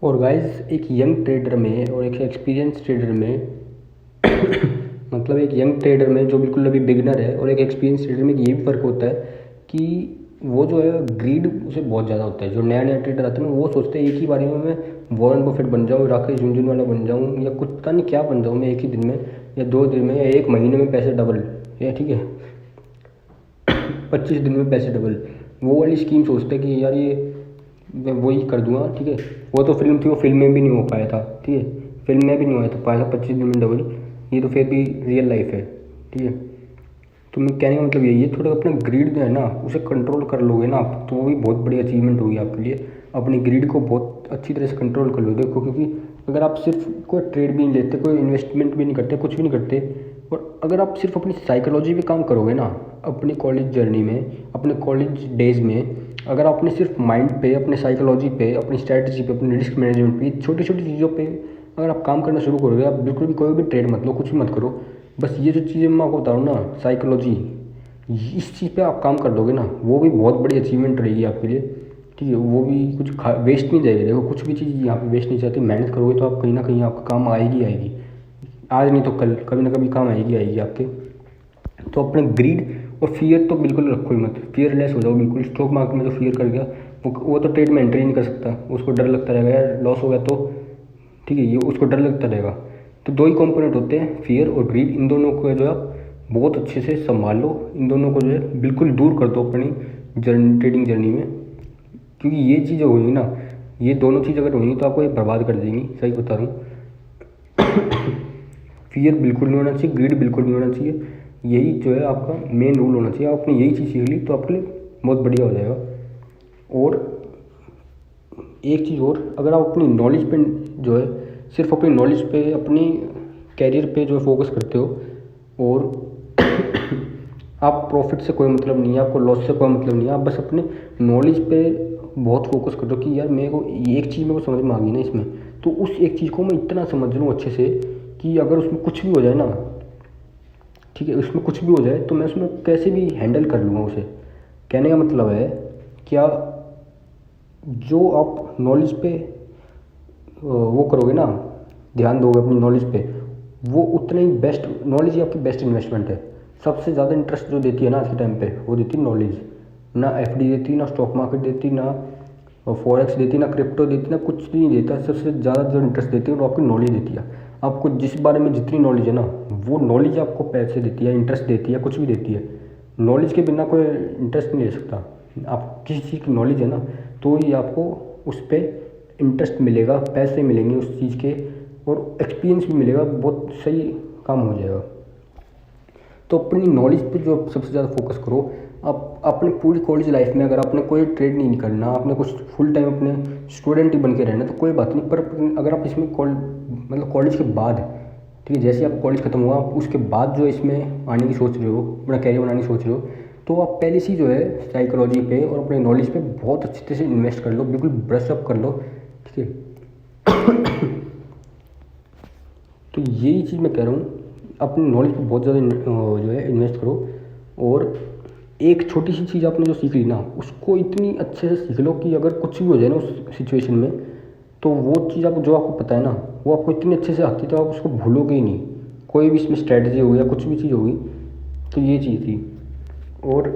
और गाइस एक यंग ट्रेडर में और एक एक्सपीरियंस ट्रेडर में मतलब एक यंग ट्रेडर में जो बिल्कुल अभी बिगनर है और एक एक्सपीरियंस ट्रेडर में ये भी फ़र्क होता है कि वो जो है ग्रीड उसे बहुत ज़्यादा होता है। जो नया नया ट्रेडर आता है ना वो सोचते हैं एक ही बारे में मैं वॉरेन बफेट बन जाऊँ, राकेश झुनझुनवाला बन जाऊँ, या कुछ पता नहीं क्या बन जाऊँ मैं एक ही दिन में या 2 दिन में या 1 महीने में पैसे डबल, या ठीक है 25 दिन में पैसे डबल, वो वाली स्कीम सोचते हैं कि यार ये मैं वही कर दूंगा। ठीक है, वो तो फिल्म थी, वो फिल्म में भी नहीं हो पाया था। ठीक है, फिल्म में भी नहीं होया था पाया था 25 दिन में डबल, ये तो फिर भी रियल लाइफ है। ठीक है, तो मैं कहने का मतलब यही है, थोड़ा अपना ग्रीड जो है ना उसे कंट्रोल कर लोगे ना आप, तो वो भी बहुत बड़ी अचीवमेंट होगी आपके लिए। अपनी ग्रीड को बहुत अच्छी तरह से कंट्रोल कर लो। देखो, क्योंकि अगर आप सिर्फ कोई ट्रेड भी नहीं लेते, कोई इन्वेस्टमेंट भी नहीं करते, कुछ भी नहीं करते, और अगर आप सिर्फ अपनी साइकोलॉजी पे काम करोगे ना अपनी कॉलेज जर्नी में, अपने कॉलेज डेज में, अगर आपने सिर्फ माइंड पे, अपने साइकोलॉजी पे, अपनी स्ट्रैटेजी पे, अपने रिस्क मैनेजमेंट पे, छोटी छोटी चीज़ों पे अगर आप काम करना शुरू करोगे, आप बिल्कुल भी कोई भी ट्रेड मत लो, कुछ भी मत करो, बस ये जो चीज़ें मैं आपको बता रहा हूँ ना, साइकोलॉजी, इस चीज़ पे आप काम कर दोगे ना, वो भी बहुत बड़ी अचीवमेंट रहेगी आपके लिए। ठीक है, वो भी कुछ वेस्ट नहीं जाएगी। देखो, कुछ भी चीज़ यहाँ पे वेस्ट नहीं जाती। मेहनत करोगे तो आप कहीं ना कहीं आपका काम आएगी आएगी, आज नहीं तो कल, कभी ना कभी काम आएगी आएगी आपके। तो अपने ग्रीड और फियर तो बिल्कुल रखो ही मत, फियरलेस हो जाओ बिल्कुल। स्टॉक मार्केट में जो फियर कर गया वो तो ट्रेड में एंट्री नहीं कर सकता, उसको डर लगता रहेगा यार लॉस हो गया तो। ठीक है, ये उसको डर लगता रहेगा। तो दो ही कंपोनेंट होते हैं, फियर और ग्रीड। इन दोनों को जो है आप बहुत अच्छे से संभाल लो, इन दोनों को जो है बिल्कुल दूर कर दो अपनी जर्नी, ट्रेडिंग जर्नी में। क्योंकि ये चीज़ होगी ना, ये दोनों चीज़ अगर होंगी तो आपको ये बर्बाद कर देंगी, सही बता रहा हूँ। फियर बिल्कुल नहीं होना चाहिए, ग्रीड बिल्कुल नहीं होना चाहिए। यही जो है आपका मेन रूल होना चाहिए। आपने यही चीज़ सीख ली तो आपके लिए बहुत बढ़िया हो जाएगा। और एक चीज़ और, अगर आप अपनी नॉलेज पे जो है, सिर्फ अपनी नॉलेज पे, अपनी कैरियर पे जो है फोकस करते हो, और आप प्रॉफिट से कोई मतलब नहीं है, आपको लॉस से कोई मतलब नहीं है, आप बस अपने नॉलेज पे बहुत फोकस कर दो कि यार मेरे को एक चीज़ मेरे को समझ में आ गई ना इसमें, तो उस एक चीज़ को मैं इतना समझ लूँ अच्छे से कि अगर उसमें कुछ भी हो जाए ना, ठीक है, उसमें कुछ भी हो जाए तो मैं उसमें कैसे भी हैंडल कर लूँगा उसे। कहने का मतलब है क्या, जो आप नॉलेज पे वो करोगे ना, ध्यान दोगे अपनी नॉलेज पे, वो उतना ही बेस्ट, नॉलेज ही आपकी बेस्ट इन्वेस्टमेंट है। सबसे ज़्यादा इंटरेस्ट जो देती है ना आज के टाइम पे, वो देती है नॉलेज। ना एफडी देती, ना स्टॉक मार्केट देती, ना फॉरेक्स देती, ना क्रिप्टो देती, ना कुछ भी नहीं देता। सबसे ज़्यादा जो इंटरेस्ट देती है वो आपकी नॉलेज देती है। आपको जिस बारे में जितनी नॉलेज है ना, वो नॉलेज आपको पैसे देती है, इंटरेस्ट देती है, कुछ भी देती है। नॉलेज के बिना कोई इंटरेस्ट नहीं ले सकता। आप किसी चीज़ की नॉलेज है ना, तो ही आपको उस पर इंटरेस्ट मिलेगा, पैसे मिलेंगे उस चीज़ के, और एक्सपीरियंस भी मिलेगा, बहुत सही काम हो जाएगा। तो अपनी नॉलेज पे जो सबसे ज़्यादा फोकस करो। आप अपने पूरी कॉलेज लाइफ में अगर आपने कोई ट्रेड नहीं करना, आपने कुछ फुल टाइम अपने स्टूडेंट ही बन के रहना, तो कोई बात नहीं। पर अगर आप इसमें मतलब कॉलेज के बाद, ठीक है, जैसे आप कॉलेज ख़त्म हुआ उसके बाद जो इसमें आने की सोच रहे हो, अपना कैरियर बनाने की सोच रहे हो, तो आप पहले से जो है साइकोलॉजी पे और अपने नॉलेज पे बहुत अच्छी तरह से इन्वेस्ट कर लो, बिल्कुल ब्रश अप कर लो। ठीक है, तो यही चीज़ मैं कह रहा हूँ, अपनी नॉलेज पे बहुत ज़्यादा जो है इन्वेस्ट करो। और एक छोटी सी चीज़ आपने जो सीख ली ना, उसको इतनी अच्छे से सीख लो कि अगर कुछ भी हो जाए ना उस सिचुएशन में, तो वो चीज़ आपको, जो आपको पता है ना, वो आपको इतनी अच्छे से आती है तो आप उसको भूलोगे ही नहीं। कोई भी इसमें स्ट्रैटेजी होगी या कुछ भी चीज़ होगी, तो ये चीज़ थी। और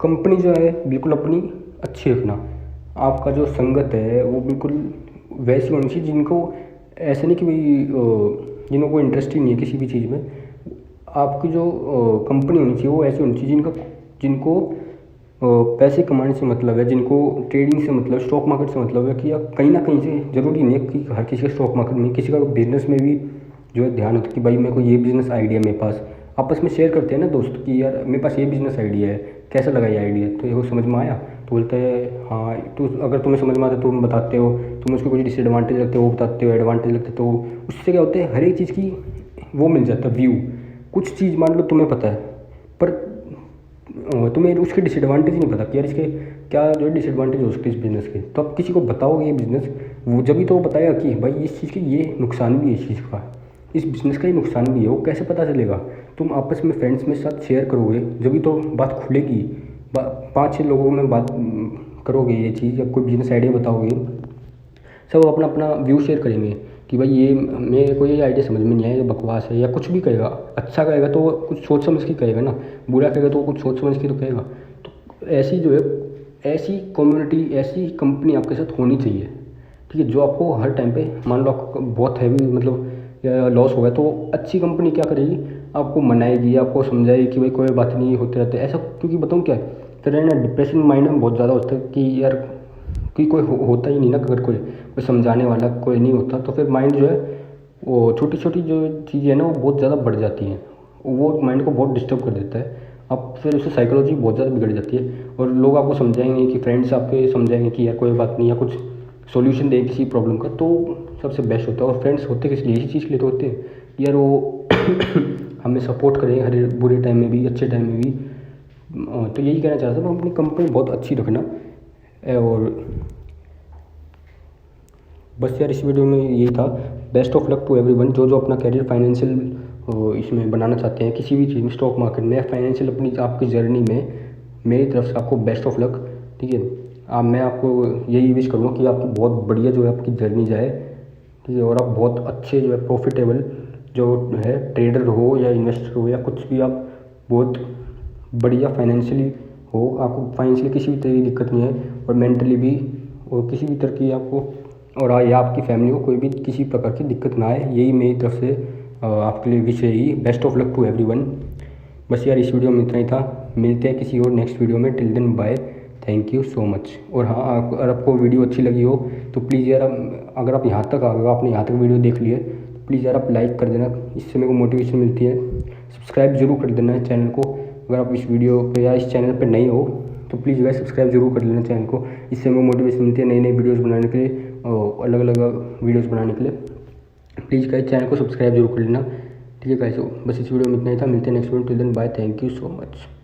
कंपनी जो है बिल्कुल अपनी अच्छी रखना। आपका जो संगत है वो बिल्कुल वैसी होनी चाहिए जिनको, ऐसे नहीं कि भाई जिनको कोई इंटरेस्ट ही नहीं है किसी भी चीज़ में। आपकी जो कंपनी होनी चाहिए वो ऐसी होनी चाहिए जिनको पैसे कमाने से मतलब है, जिनको ट्रेडिंग से मतलब, स्टॉक मार्केट से मतलब है, कि या कहीं ना कहीं से, ज़रूरी नहीं है कि हर किसी का स्टॉक मार्केट में, किसी का बिजनेस में भी जो है ध्यान होता है कि भाई मेरे को ये बिज़नेस आइडिया मेरे पास। आपस में शेयर करते हैं ना दोस्त कि यार मेरे पास ये बिज़नेस आइडिया है, कैसा लगा ये आइडिया, तो ये समझ में आया, तो बोलते हैं हाँ। तो अगर तुम्हें समझ में आता है तो तुम बताते हो, तुम उसको कुछ डिसएडवांटेज लगते हो वो बताते हो, एडवांटेज लगते, तो उससे क्या होता है, हर एक चीज़ की वो मिल जाता है व्यू। कुछ चीज़ मान लो तुम्हें पता है, पर तुम्हें उसके डिसएडवांटेज ही नहीं पता कि यार इसके क्या जो है डिसएडवांटेज हो सकते हैं इस बिज़नेस के, तो आप किसी को बताओगे ये बिज़नेस, वो जब भी तो वो बताएगा कि भाई इस चीज़ के ये नुकसान भी है, इस चीज़ का, इस बिज़नेस का ये नुकसान भी है। वो कैसे पता चलेगा, तुम आपस में फ्रेंड्स में साथ शेयर करोगे, जब भी तो बात खुलेगी। 5-6 लोगों में बात करोगे ये चीज़, या कोई बिज़नेस आइडिया बताओगे, सब अपना अपना व्यू शेयर करेंगे कि भाई ये मेरे को ये आइडिया समझ में नहीं आया, ये बकवास है, या कुछ भी कहेगा। अच्छा कहेगा तो वो कुछ सोच समझ के कहेगा ना, बुरा कहेगा तो वो कुछ सोच समझ के तो कहेगा। तो ऐसी जो है, ऐसी कम्युनिटी, ऐसी कंपनी आपके साथ होनी चाहिए, ठीक है, जो आपको हर टाइम पे, मान लो आपको बहुत हैवी मतलब लॉस हो गया, तो अच्छी कंपनी क्या करेगी, आपको मनाएगी, आपको समझाएगी कि भाई कोई बात नहीं, होते रहते ऐसा। क्योंकि बताऊँ क्या है, फिर है ना डिप्रेशन माइंड में बहुत ज़्यादा होता है कि यार कि कोई होता ही नहीं ना, अगर कोई समझाने वाला कोई नहीं होता, तो फिर माइंड जो है वो छोटी छोटी जो चीज़ें हैं ना वो बहुत ज़्यादा बढ़ जाती हैं, वो माइंड को बहुत डिस्टर्ब कर देता है। अब फिर उससे साइकोलॉजी बहुत ज़्यादा बिगड़ जाती है, और लोग आपको समझाएंगे कि फ्रेंड्स आपके समझाएंगे कि यार कोई बात नहीं, या कुछ सॉल्यूशन दें किसी प्रॉब्लम का, तो सबसे बेस्ट होता है। और फ्रेंड्स होते किस लिए, इसी चीज़ के लिए तो होते हैं यार, वो हमें सपोर्ट करें हर बुरे टाइम में भी, अच्छे टाइम में भी। तो यही कहना चाहता हूँ, अपनी कंपनी बहुत अच्छी रखना। और बस यार इस वीडियो में यही था। Best of luck to everyone, जो जो अपना कैरियर फाइनेंशियल इसमें बनाना चाहते हैं, किसी भी चीज़ में, स्टॉक मार्केट में, फाइनेंशियल अपनी आपकी जर्नी में, मेरी तरफ से आपको बेस्ट ऑफ लक, ठीक है। मैं आपको यही विश करूँगा कि आपकी बहुत बढ़िया जो है आपकी जर्नी जाए, ठीक है, और आप बहुत अच्छे जो है प्रॉफिटेबल जो है ट्रेडर हो या इन्वेस्टर हो या कुछ भी, आप बहुत बढ़िया फाइनेंशियली हो, आपको फाइनेंशियली किसी भी तरह की दिक्कत नहीं है, और मेंटली भी, और किसी भी तरह की आपको, और या आपकी फैमिली को कोई भी किसी प्रकार की दिक्कत ना आए, यही मेरी तरफ से आपके लिए विश रहेगी। Best of luck to everyone. बस यार इस वीडियो में इतना ही था, मिलते हैं किसी और नेक्स्ट वीडियो में। Till then bye, thank you so much. और हाँ, अगर आपको वीडियो अच्छी लगी हो तो प्लीज़ यार, अगर आप यहाँ तक आ गए, आपने यहाँ तक वीडियो देख ली है, तो प्लीज़ यार आप लाइक कर देना, इससे मेरे को मोटिवेशन मिलती है। सब्सक्राइब जरूर कर देना है चैनल को, अगर आप इस वीडियो पे या इस चैनल पे नए हो तो प्लीज़ यार सब्सक्राइब जरूर कर लेना चैनल को, इससे मेरे को मोटिवेशन मिलती है नई नई वीडियोज़ बनाने के लिए, अलग अलग वीडियोज़ बनाने के लिए। प्लीज़ गाइस चैनल को सब्सक्राइब जरूर कर लेना, ठीक है गाइस। बस इस वीडियो में इतना ही था, मिलते हैं next video. Till then bye, thank you so much.